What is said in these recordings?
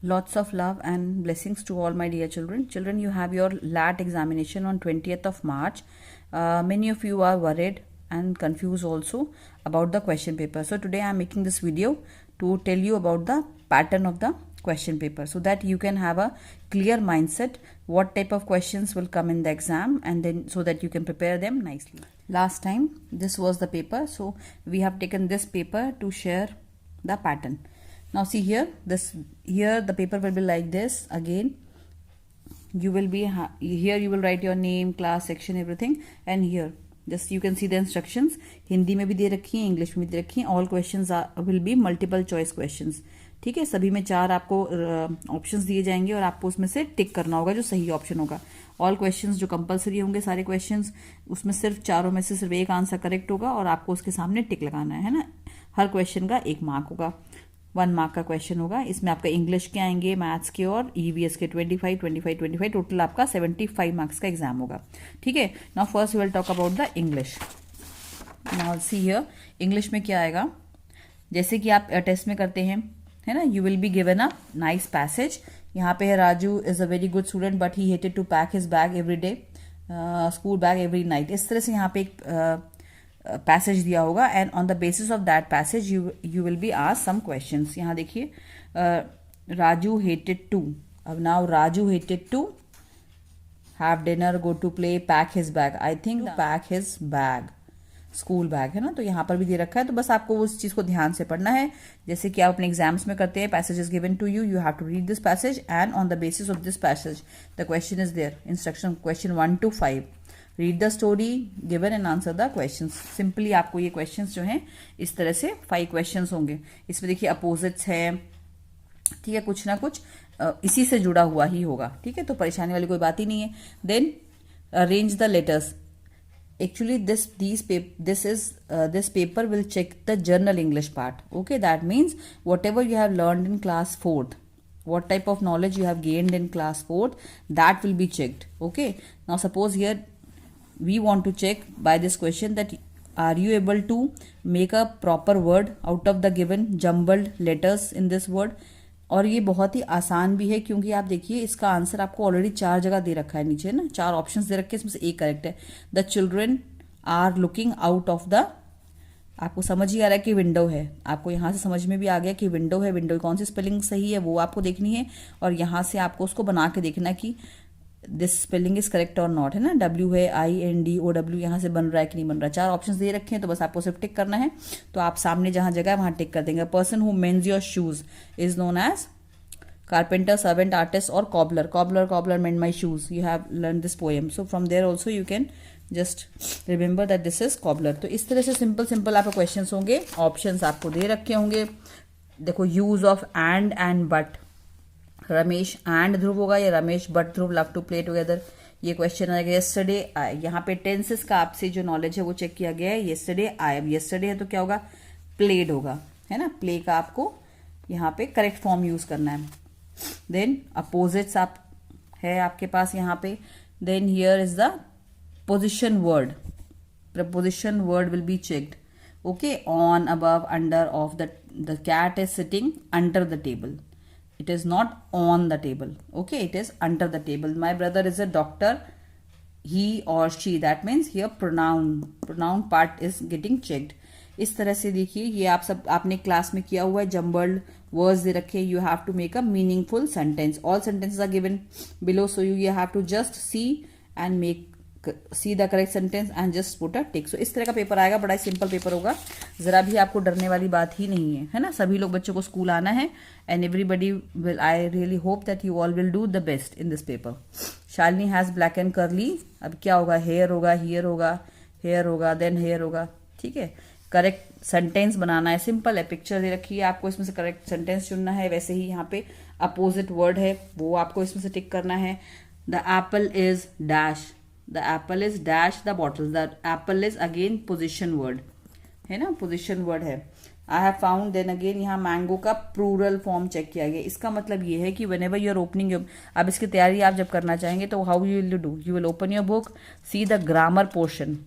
Lots of love and blessings to all my dear children. Children, you have your LAT examination on 20th of March. Many of you are worried and confused also about the question paper. So today I am making this video to tell you about the pattern of the question paper so that you can have a clear mindset what type of questions will come in the exam, and then so that you can prepare them nicely. Last time this was the paper, so we have taken this paper to share the pattern. Now see here, here the paper will be like this. Again you will be here, you will write your name, class, section, everything, and here just you can see the instructions. Hindi में भी दे रखी है, English में भी दे रखी है. All questions will be multiple choice questions. ठीक है, सभी में 4 आपको ऑप्शंस दिए जाएंगे और आपको उसमें से टिक करना होगा जो सही ऑप्शन होगा. ऑल क्वेश्चंस जो कंपलसरी होंगे सारे क्वेश्चंस, उसमें सिर्फ 4 में से सिर्फ एक आंसर करेक्ट होगा और आपको उसके सामने टिक लगाना है ना. हर क्वेश्चन का 1 मार्क होगा, 1 मार्क का क्वेश्चन होगा. इसमें आपका इंग्लिश के आएंगे, मैथ्स के और ईवीएस के 25, टोटल आपका 75 मार्क्स का एग्जाम होगा. ठीक है. Now first we will talk about the English. Now see here, English में क्या आएगा, जैसे कि आप टेस्ट में करते हैं, है ना. You will be given a nice passage. यहाँ पे है Raju is a very good student but he hated to pack his bag every day, school bag every night. इस तरह से यहाँ पे एक पैसेज दिया होगा and on the basis of that passage you will be asked some questions. यहाँ देखिए, राजू हेटेड टू. अब now Raju hated to have dinner, go to play, pack his bag. I think pack his bag, school bag है ना. तो यहाँ पर भी दे रखा है, तो बस आपको उस चीज को ध्यान से पढ़ना है जैसे कि आप अपने एग्जाम्स में करते हैं. Passage is given to you, you have to read this passage and on the basis of this passage the question is there. Instruction question 1 to 5. Read the story given and answer the questions. Simply आपको ये questions जो हैं इस तरह से 5 questions होंगे. इसमें देखिए अपोजिट्स है, ठीक है, कुछ ना कुछ इसी से जुड़ा हुआ ही होगा. ठीक है, तो परेशानी वाली कोई बात ही नहीं है. Then arrange the letters. Actually this paper will check the general English part. Okay, that means whatever you have learned in class 4th, what type of knowledge you have gained in class 4th, that will be checked. Okay, now suppose here we want to check by this question that are you able to make a proper word out of the given jumbled letters in this word. और ये बहुत ही आसान भी है क्योंकि आप देखिए इसका आंसर आपको ऑलरेडी 4 जगह दे रखा है नीचे ना. 4 ऑप्शंस दे रखे हैं, इसमें से एक करेक्ट है. The children are looking out of the, आपको समझ ही आ रहा है कि विंडो है. आपको यहाँ से समझ में भी आ गया कि विंडो है. विंडो की कौन सी स्पेलिंग सही है वो आपको देखनी है और यहाँ से आपको उसको बना के देखना कि दिस स्पेलिंग इज करेक्ट और नॉट, है ना. डब्ल्यू है, INDOW यहाँ से बन रहा है कि नहीं बन रहा. 4 ऑप्शंस दे रखे हैं, तो बस आपको सिर्फ टिक करना है. तो आप सामने जहाँ जगह है वहाँ टिक कर देंगे. Person who mends your shoes is known as carpenter, servant, artist or cobbler. Cobbler mend my shoes. You have learned this poem, so from there also you can just remember that this is cobbler. तो इस तरह से simple आपके questions होंगे. Options आपको दे रखे होंगे. देखो, use of and but. Ramesh and Dhruv होगा या Ramesh but Dhruv love to play together. ये क्वेश्चन आएगा. यस्टरडे, यहाँ पे टेंसेस का आपसे जो नॉलेज है वो चेक किया गया है. यस्टरडे आई, अब यस्टरडे है तो क्या होगा, प्लेड होगा, है ना. प्ले का आपको यहाँ पे करेक्ट फॉर्म यूज करना है. देन अपोजिट्स आप है आपके पास यहाँ पे. Then here is the position word. Preposition word will be checked. Okay, on, above, under, of. The cat is sitting under the table. It is not on the table. Okay, it is under the table. My brother is a doctor, he or she. that means here pronoun part is getting checked. इस तरह से देखिए, ये आप सब आपने class में किया हुआ है. जम्बल्ड वर्ड्स दे रखे. You have to make a meaningful sentence. All sentences are given below, so you have to just see and see the correct sentence and just put a tick. So इस तरह का paper आएगा. बड़ा ही simple paper होगा, जरा भी आपको डरने वाली बात ही नहीं है ना. सभी लोग बच्चों को स्कूल आना है and everybody will, I really hope that you all will do the best in this paper. Shalini has black and curly. अब क्या होगा, हेयर होगा, हियर होगा, हेयर होगा, देन हेयर होगा. ठीक है, करेक्ट सेंटेंस बनाना है. सिंपल है, पिक्चर दे रखी है आपको, इसमें से करेक्ट सेंटेंस चुनना है. वैसे ही यहाँ पे अपोजिट वर्ड है वो आपको इसमें से टिक करना है. The apple is dash, the apple is dash the bottle. The apple is again position word, है ना, पोजिशन वर्ड है. I have found. Then again यहाँ मैंगो का प्लूरल फॉर्म चेक किया गया. इसका मतलब ये है कि whenever you are opening your, अब इसकी तैयारी आप जब करना चाहेंगे तो how you will do, you will open your book, see the grammar portion.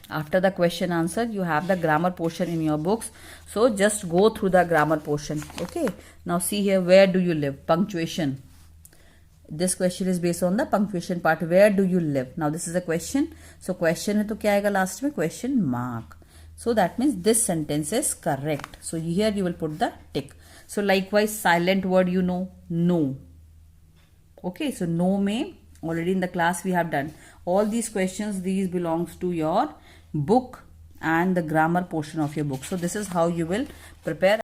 After the question answer, you have the grammar portion in your books. So just go through the grammar portion. Okay. Now see here, where do you live? Punctuation. This question is based on the punctuation part. Where do you live? Now this is a question. So question है तो क्या आएगा last में? Question mark. So that means this sentence is correct. So here you will put the tick. So likewise, silent word, you know, no. Okay, so no में already in the class we have done. All these questions, these belongs to your book and the grammar portion of your book. So this is how you will prepare.